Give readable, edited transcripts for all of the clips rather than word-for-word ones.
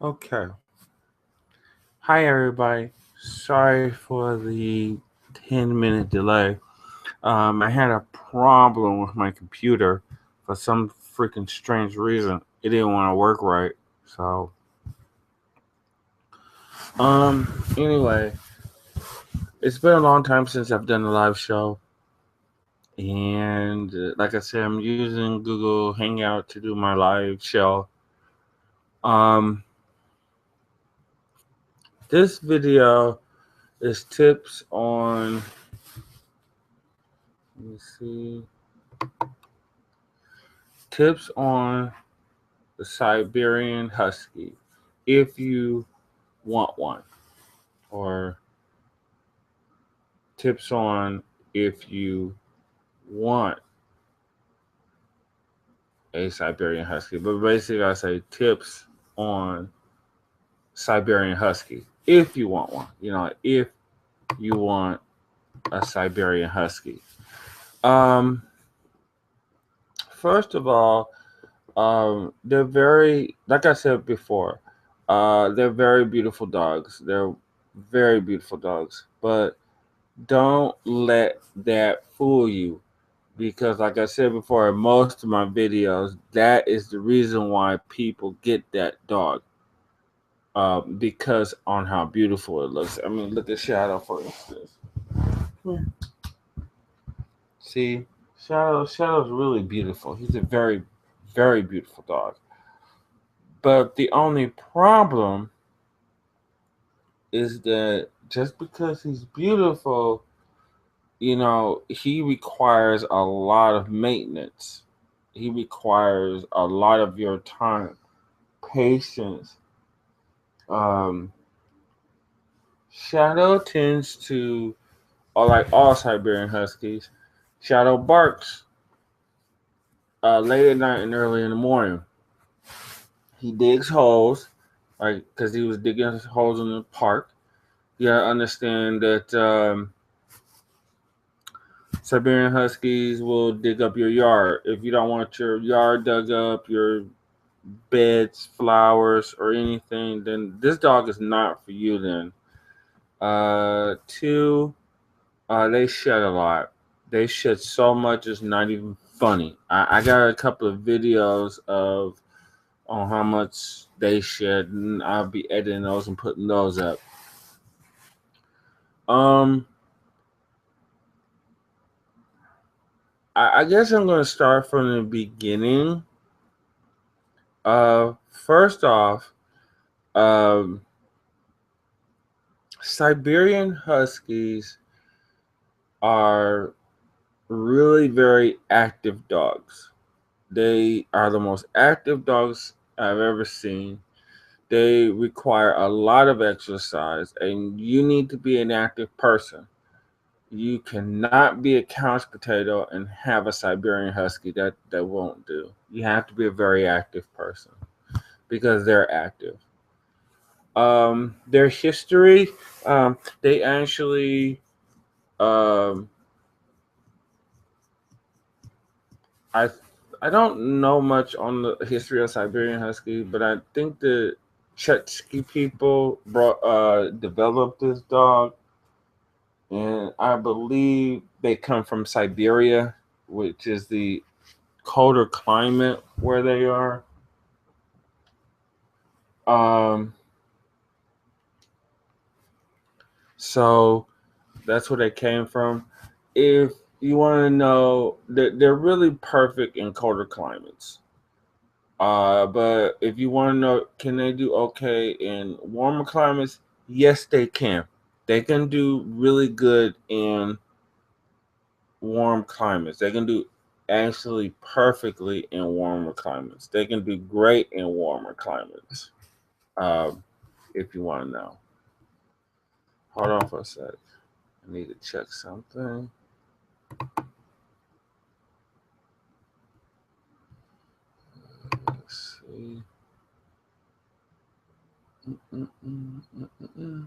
Okay. Hi, everybody. Sorry for the 10-minute delay. I had a problem with my computer for some freaking strange reason. It didn't want to work right. So, anyway, it's been a long time since I've done a live show. And like I said, I'm using Google Hangout to do my live show. Um, this video is tips on, let me see, tips on the Siberian Husky if you want one, or tips on if you want a Siberian Husky. But basically, I say tips on Siberian Husky if you want one. If you want a Siberian Husky. Um, First of all, they're very, like I said before, they're very beautiful dogs. They're very beautiful dogs, but don't let that fool you, because like I said before in most of my videos, that is the reason why people get that dog, because on how beautiful it looks. I mean, look at Shadow, for instance. See, Shadow's really beautiful. He's a very, very beautiful dog. But the only problem is that just because he's beautiful, he requires a lot of maintenance. He requires a lot of your time, patience. Um, Shadow tends to, or like all Siberian Huskies, Shadow barks late at night and early in the morning. He digs holes, like because he was digging holes in the park. You gotta understand that Siberian Huskies will dig up your yard. If you don't want your yard dug up, your beds, flowers, or anything, then this dog is not for you. Then, two, they shed a lot. They shed so much it's not even funny. I got a couple of videos of on how much they shed, and I'll be editing those and putting those up. Um, I guess I'm gonna start from the beginning. First off, um, Siberian Huskies are really very active dogs. They are the most active dogs I've ever seen. They require a lot of exercise, and you need to be an active person. You cannot be a couch potato and have a Siberian Husky. That won't do. You have to be a very active person because they're active. Their history, they actually, um, I I don't know much on the history of Siberian Husky, but I think the Chetsky people brought developed this dog, and I believe they come from Siberia, which is the colder climate where they are. Um, so that's where they came from. If you want to know, they're really perfect in colder climates. But if you want to know, can they do okay in warmer climates? Yes, they can. They can do really good in warm climates. They can do actually perfectly in warmer climates. They can do great in warmer climates. If you want to know. Hold on for a sec. I need to check something. Let's see. Mm-mm-mm-mm-mm.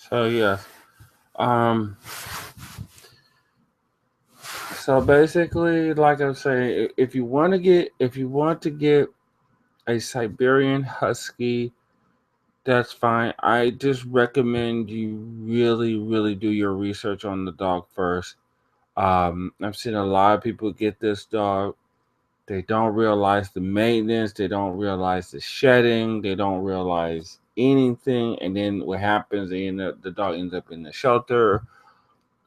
So yeah. Um. So basically, like I'm saying, if you want to get a Siberian Husky, that's fine. I just recommend you really do your research on the dog first. I've seen a lot of people get this dog. They don't realize the maintenance. They don't realize the shedding. They don't realize anything. And then what happens? The dog ends up in the shelter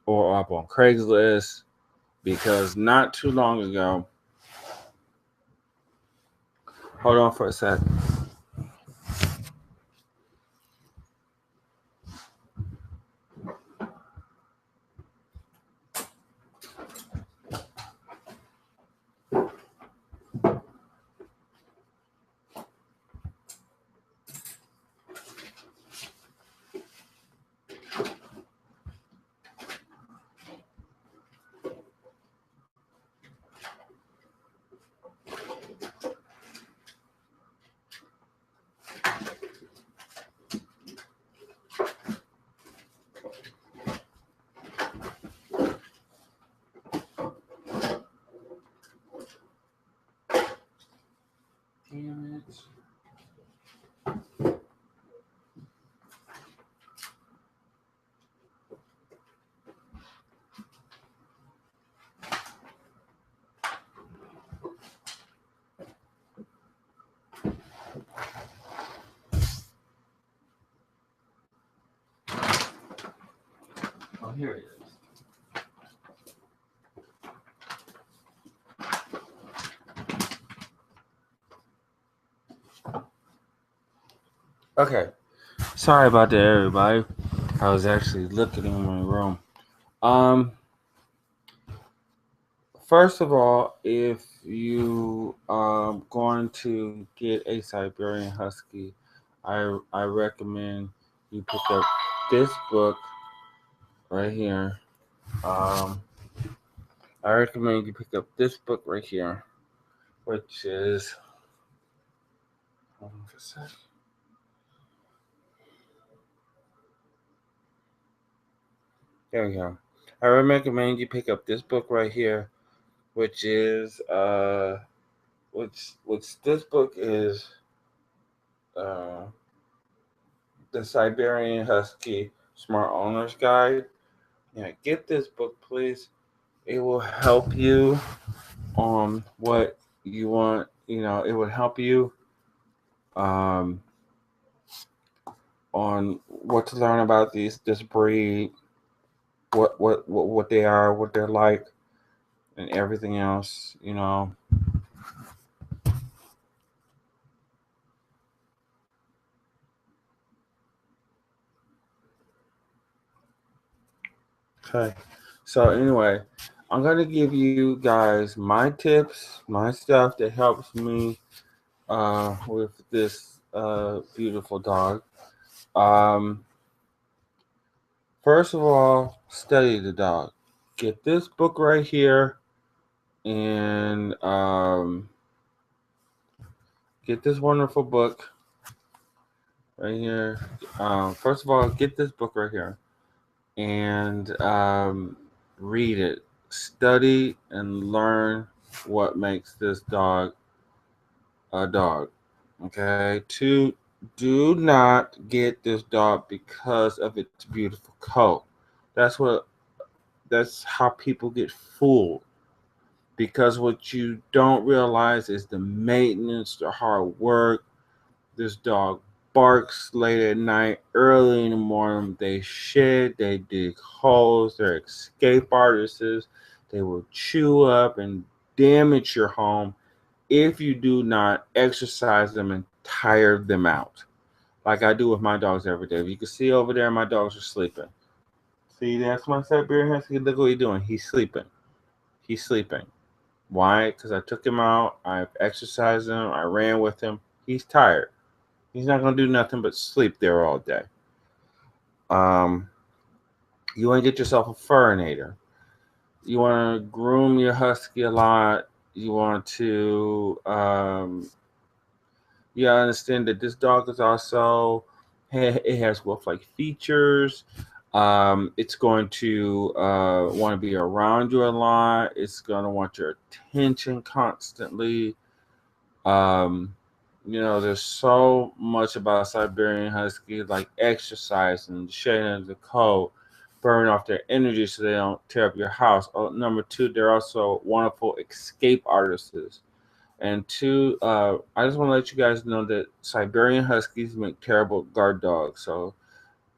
or up on Craigslist because not too long ago. Hold on for a sec. Damn it. Oh, here it is. Okay. Sorry about that, everybody. I was actually looking in my room. Um, First of all, if you are going to get a Siberian Husky, I recommend you pick up this book right here. Um, I recommend you pick up this book right here, which is hold on for a sec. There we go. I recommend you pick up this book right here, which is which this book is uh the Siberian Husky Smart Owner's Guide. Yeah, get this book, please. It will help you on what you want. You know, it will help you um, on what to learn about this breed, what they are, what they're like, and everything else. You know. Okay. So anyway, I'm gonna give you guys my tips, my stuff that helps me with this beautiful dog. Um, First of all, study the dog. Get this book right here and get this wonderful book right here. First of all, get this book right here and read it. Study and learn what makes this dog a dog. Okay. Two, do not get this dog because of its beautiful coat. That's what. That's how people get fooled. Because what you don't realize is the maintenance, the hard work. This dog barks late at night, early in the morning. They shed, they dig holes, they're escape artists. They will chew up and damage your home if you do not exercise them and tire them out. Like I do with my dogs every day. You can see over there, my dogs are sleeping. See, that's my Siberian Husky. Look what he's doing. He's sleeping. He's sleeping. Why? Because I took him out. I exercised him. I ran with him. He's tired. He's not gonna do nothing but sleep there all day. Um, you want to get yourself a furinator. You want to groom your husky a lot. You want to you gotta understand that this dog is also It has wolf-like features. It's going to want to be around you a lot. It's going to want your attention constantly. Um, there's so much about Siberian Husky, like exercise and shedding of the coat, burn off their energy so they don't tear up your house. Oh, number two, they're also wonderful escape artists. And two, I just want to let you guys know that Siberian Huskies make terrible guard dogs. So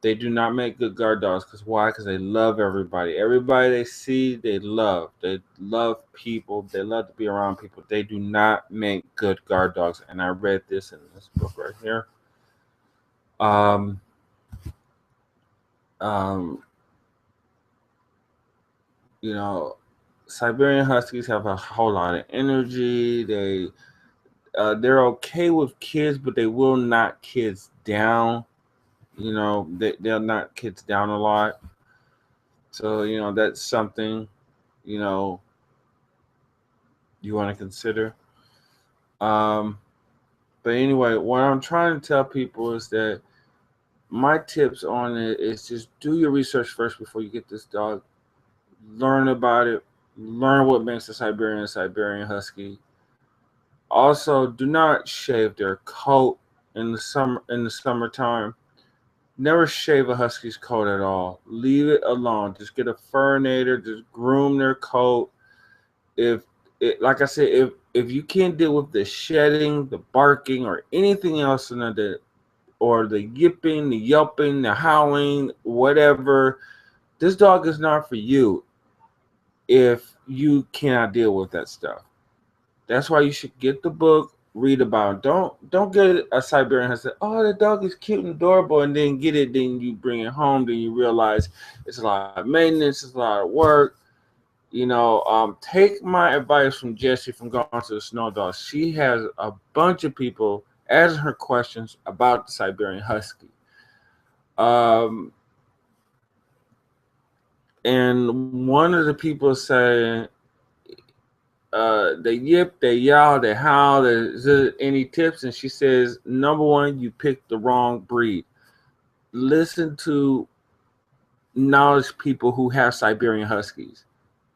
they do not make good guard dogs. Because why? Because they love everybody. Everybody they see, they love. They love people. They love to be around people. They do not make good guard dogs. And I read this in this book right here. Um, um, you know, Siberian Huskies have a whole lot of energy. They're okay with kids, but they will knock kids down. They'll knock kids down a lot. So that's something you know you want to consider. Um, but anyway, what I'm trying to tell people is that my tips on it is just do your research first before you get this dog. Learn about it. Learn what makes a Siberian Husky. Also, do not shave their coat in the summertime. Never shave a husky's coat at all. Leave it alone. Just get a furnator. Just groom their coat. If like I said, if you can't deal with the shedding, the barking, or anything else in the or the yipping, the yelping, the howling, whatever, this dog is not for you. If you cannot deal with that stuff, that's why you should get the book, read about it. Don't get a Siberian Husky. Oh, the dog is cute and adorable, and then get it. Then you bring it home. Then you realize it's a lot of maintenance. It's a lot of work. Take my advice from Jessie from Going to the Snow Dog. She has a bunch of people asking her questions about the Siberian Husky. And one of the people saying, they yip, they yowl, they howl. Is there any tips? And she says, number one, you picked the wrong breed. Listen to knowledge people who have Siberian Huskies.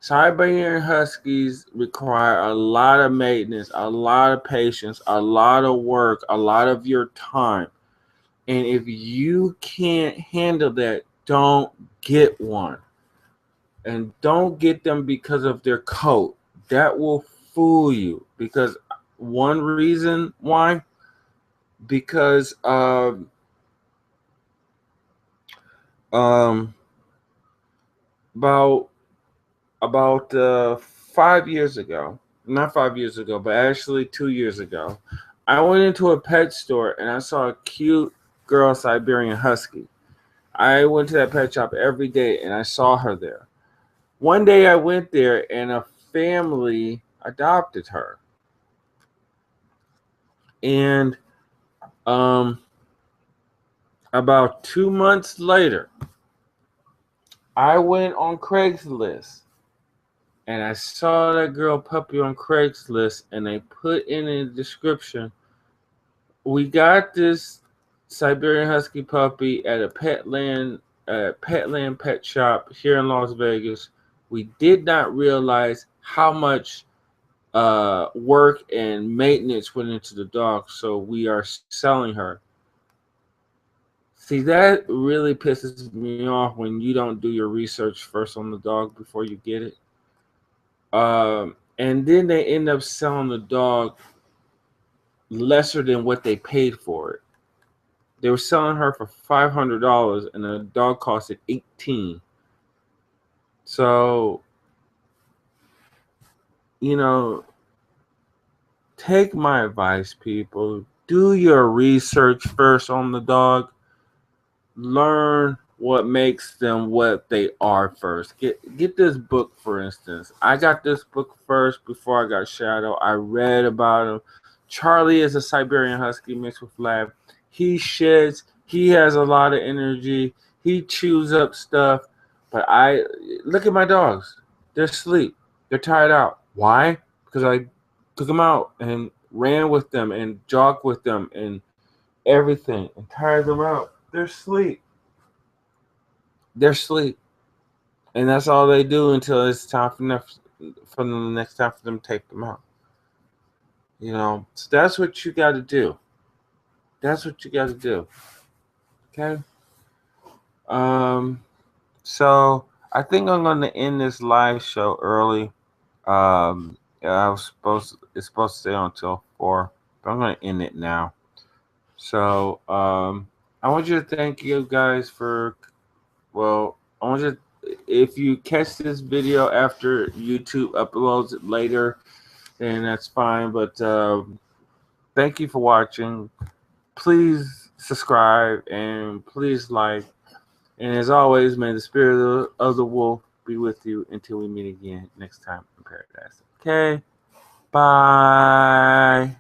Siberian Huskies require a lot of maintenance, a lot of patience, a lot of work, a lot of your time. And if you can't handle that, don't get one. And don't get them because of their coat. That will fool you. Because one reason why, because about 5 years ago, not 5 years ago, but actually 2 years ago, I went into a pet store and I saw a cute girl Siberian Husky. I went to that pet shop every day and I saw her there. One day I went there and a family adopted her. And about 2 months later, I went on Craigslist and I saw that girl puppy on Craigslist, and they put in a description, we got this Siberian Husky puppy at a Petland pet shop here in Las Vegas. We did not realize how much work and maintenance went into the dog, so we are selling her. See, that really pisses me off when you don't do your research first on the dog before you get it. And then they end up selling the dog lesser than what they paid for it. They were selling her for $500, and the dog costed $18. So, take my advice, people. Do your research first on the dog. Learn what makes them what they are first. Get this book, for instance. I got this book first before I got Shadow. I read about him. Charlie is a Siberian Husky mixed with Lab. He sheds. He has a lot of energy. He chews up stuff. But I look at my dogs. They're asleep. They're tired out. Why? Because I took them out and ran with them and jogged with them and everything and tired them out. They're asleep. They're asleep. And that's all they do until it's time for the next time for them to take them out. You know, so that's what you got to do. That's what you got to do. Okay. Um. So I think I'm going to end this live show early. It's supposed to stay on until 4, but I'm going to end it now. So I want you to thank you guys for. Well, I want you. If you catch this video after YouTube uploads it later, then that's fine. But thank you for watching. Please subscribe and please like. And as always, may the spirit of the wolf be with you until we meet again next time in paradise. Okay? Bye.